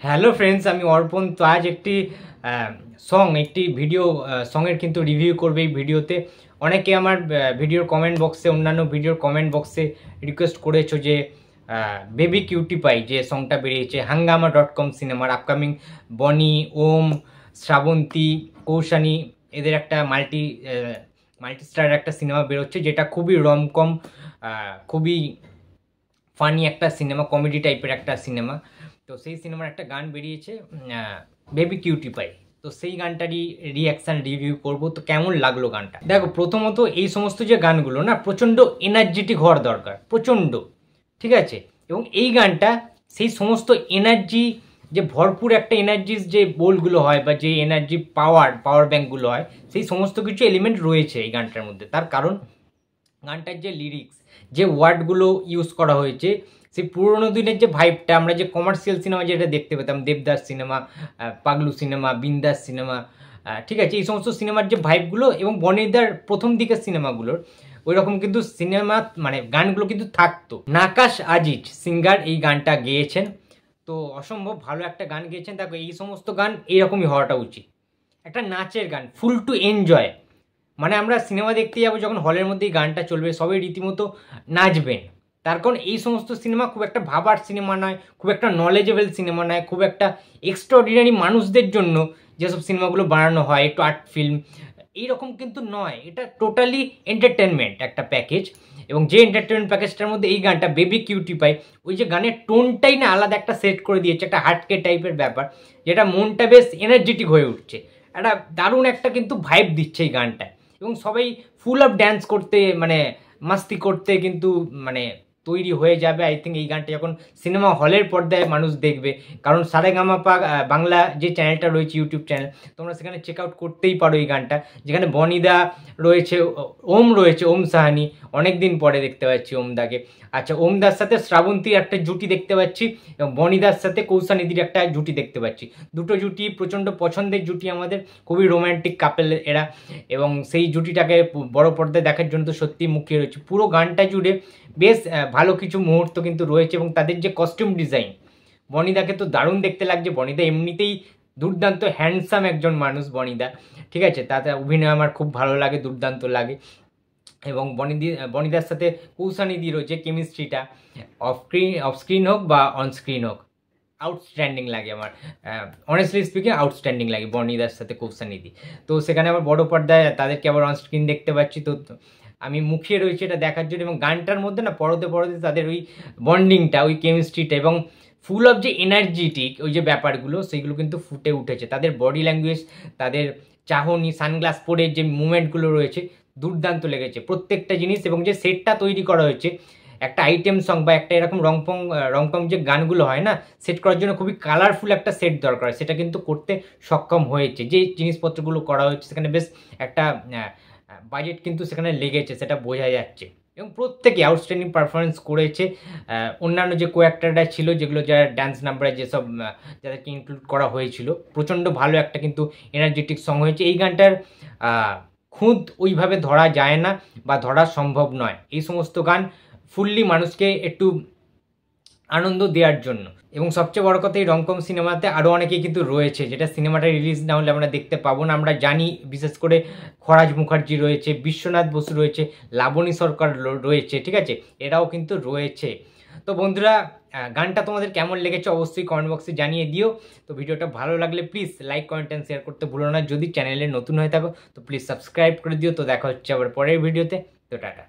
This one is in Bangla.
হ্যালো ফ্রেন্ডস, আমি অর্পণ। তো আজ একটি একটি ভিডিও সঙের কিন্তু রিভিউ করবে এই ভিডিওতে। অনেকে আমার ভিডিওর কমেন্ট বক্সে, অন্যান্য ভিডিওর কমেন্ট বক্সে রিকোয়েস্ট করেছো যে বেবি কিউটি পাই যে সংটা বেরিয়েছে হাঙ্গামা.com সিনেমার আপকামিং বনি, ওম, শ্রাবন্তী, কৌশানী এদের একটা মাল্টিস্টার একটা সিনেমা বেরোচ্ছে, যেটা খুবই রমকম, খুবই ফানি একটা সিনেমা, কমেডি টাইপের একটা সিনেমা। তো সেই সিনেমার একটা গান বেরিয়েছে বেবি কিউটি পাই। তো সেই গানটারই রিয়াকশান রিভিউ করব। তো কেমন লাগলো গানটা? দেখো, প্রথমত এই সমস্ত যে গানগুলো না, প্রচণ্ড এনার্জেটিক হওয়ার দরকার, প্রচণ্ড, ঠিক আছে? এবং এই গানটা সেই সমস্ত এনার্জি, যে ভরপুর একটা এনার্জির যে বোলগুলো হয় বা যে এনার্জি পাওয়ার ব্যাঙ্কগুলো হয়, সেই সমস্ত কিছু এলিমেন্ট রয়েছে এই গানটার মধ্যে। তার কারণ গানটার যে লিরিক্স, যে ওয়ার্ডগুলো ইউজ করা হয়েছে, সেই পুরোনো দিনের যে ভাইবটা, আমরা যে কমার্শিয়াল সিনেমা যেটা দেখতে পেতাম, দেবদাস সিনেমা, পাগলু সিনেমা, বিন্দাস সিনেমা, ঠিক আছে, এই সমস্ত সিনেমার যে ভাইবগুলো এবং বনিদার প্রথম দিকের সিনেমাগুলোর ওই রকম কিন্তু সিনেমা, মানে গানগুলো কিন্তু থাকতো। নাকাশ আজিজ সিঙ্গার এই গানটা গেয়েছেন। তো অসম্ভব ভালো একটা গান গেয়েছেন। দেখো, এই সমস্ত গান এইরকমই হওয়াটা উচিত, একটা নাচের গান, ফুল টু এনজয়। মানে আমরা সিনেমা দেখতে যাবো, যখন হলের মধ্যেই গানটা চলবে সবাই রীতিমতো নাচবেন। তার কারণ এই সমস্ত সিনেমা খুব একটা ভাবার সিনেমা নয়, খুব একটা নলেজেবল সিনেমা নয়, খুব একটা এক্সট্রাঅর্ডিনারি মানুষদের জন্য যেসব সিনেমাগুলো বানানো হয়, একটু আর্ট ফিল্ম এইরকম কিন্তু নয়। এটা টোটালি এন্টারটেনমেন্ট একটা প্যাকেজ। এবং যে এন্টারটেনমেন্ট প্যাকেজটার মধ্যে এই গানটা বেবি কিউটি পাই, ওই যে গানের টোনটাই না আলাদা একটা সেট করে দিয়েছে, একটা হার্টকে টাইপের ব্যাপার, যেটা মনটা বেশ এনার্জেটিক হয়ে উঠছে। একটা দারুণ একটা কিন্তু ভাইব দিচ্ছে এই গানটা। এবং সবাই ফুল অফ ড্যান্স করতে, মানে মাস্তি করতে কিন্তু মানে তৈরি হয়ে যাবে। আই থিঙ্ক এই গানটা যখন সিনেমা হলের পর্দায় মানুষ দেখবে, কারণ সারেগামাপা বাংলা যে চ্যানেলটা রয়েছে, ইউটিউব চ্যানেল, তোমরা সেখানে চেক আউট করতেই পারো এই গানটা, যেখানে বনিদা রয়েছে, ওম রয়েছে, ওম সাহানি, অনেক দিন পরে দেখতে পাচ্ছি ওমদাকে। আচ্ছা, ওমদার সাথে শ্রাবন্তীর একটা জুটি দেখতে পাচ্ছি এবং বনিদার সাথে কৌশানিদির একটা জুটি দেখতে পাচ্ছি। দুটো জুটি প্রচণ্ড পছন্দের জুটি আমাদের, খুবই রোম্যান্টিক কাপেল এরা। এবং সেই জুটিটাকে বড় পর্দায় দেখার জন্য তো সত্যিই মুখিয়ে রয়েছে। পুরো গানটা জুড়ে বেশ ভালো কিছু মুহূর্ত কিন্তু রয়েছে। এবং তাদের যে কস্টিউম ডিজাইন, বনিদাকে তো দারুণ দেখতে লাগছে। বনিদা এমনিতেই দুর্দান্ত হ্যান্ডসাম একজন মানুষ, বনিদা, ঠিক আছে? তাতে অভিনয় আমার খুব ভালো লাগে, দুর্দান্ত লাগে। এবং বনিদার সাথে কৌশানিদির যে কেমিস্ট্রিটা, অফ স্ক্রিন হোক বা অন স্ক্রিন হোক, আউটস্ট্যান্ডিং লাগে আমার। অনেস্টলি স্পিকিং আউটস্ট্যান্ডিং লাগে বনিদার সাথে কৌশানিদি। তো সেখানে আবার বড় পর্দায় তাদেরকে আবার অন স্ক্রিন দেখতে পাচ্ছি। তো আমি মুখিয়ে রয়েছি এটা দেখার জন্য। এবং গানটার মধ্যে না পরতে তাদের ওই বন্ডিংটা, ওই কেমিস্ট্রিটা এবং ফুল অফ যে এনার্জেটিক ওই যে ব্যাপারগুলো, সেইগুলো কিন্তু ফুটে উঠেছে। তাদের বডি ল্যাঙ্গুয়েজ, তাদের চাহনি, সানগ্লাস পরে যে মুভমেন্টগুলো রয়েছে, দুর্দান্ত লেগেছে প্রত্যেকটা জিনিস। এবং যে সেটটা তৈরি করা হয়েছে, একটা আইটেম সং বা একটা এরকম রংকং যে গানগুলো হয় না, সেট করার জন্য খুবই কালারফুল একটা সেট দরকার, সেটা কিন্তু করতে সক্ষম হয়েছে। যে জিনিসপত্রগুলো করা হয়েছে সেখানে বেশ একটা বাজেট কিন্তু সেখানে লেগেছে, সেটা বোঝা যাচ্ছে। এবং প্রত্যেকে আউটস্ট্যান্ডিং পারফরমেন্স করেছে। অন্যান্য যে কো অ্যাক্টাররা ছিল, যেগুলো যারা ডান্স নাম্বারে যেসব যাদেরকে ইনক্লুড করা হয়েছিল, প্রচণ্ড ভালো একটা কিন্তু এনার্জেটিক সং হয়েছে। এই গানটার খুঁত ওইভাবে ধরা যায় না বা ধরা সম্ভব নয়। এই সমস্ত গান ফুললি মানুষকে একটু আনন্দ দেওয়ার জন্য। এবং সবচেয়ে বড় কথা, এই রংকম সিনেমাতে আরও অনেকেই কিন্তু রয়েছে, যেটা সিনেমাটা রিলিজ না হলে আমরা দেখতে পাবো না। আমরা জানি, বিশেষ করে খরাজ মুখার্জি রয়েছে, বিশ্বনাথ বসু রয়েছে, লাবণী সরকার রয়েছে, ঠিক আছে, এরাও কিন্তু রয়েছে। তো বন্ধুরা, গানটা তোমাদের কেমন লেগেছে অবশ্যই কমেন্ট বক্সে জানিয়ে দিও। তো ভিডিওটা ভালো লাগলে please like, comment and share করতে ভুলো না। যদি চ্যানেলে নতুন হয়ে থাকো তো প্লিজ সাবস্ক্রাইব করে দিও। তো দেখা হচ্ছে আবার পরের ভিডিওতে। তো টাটা।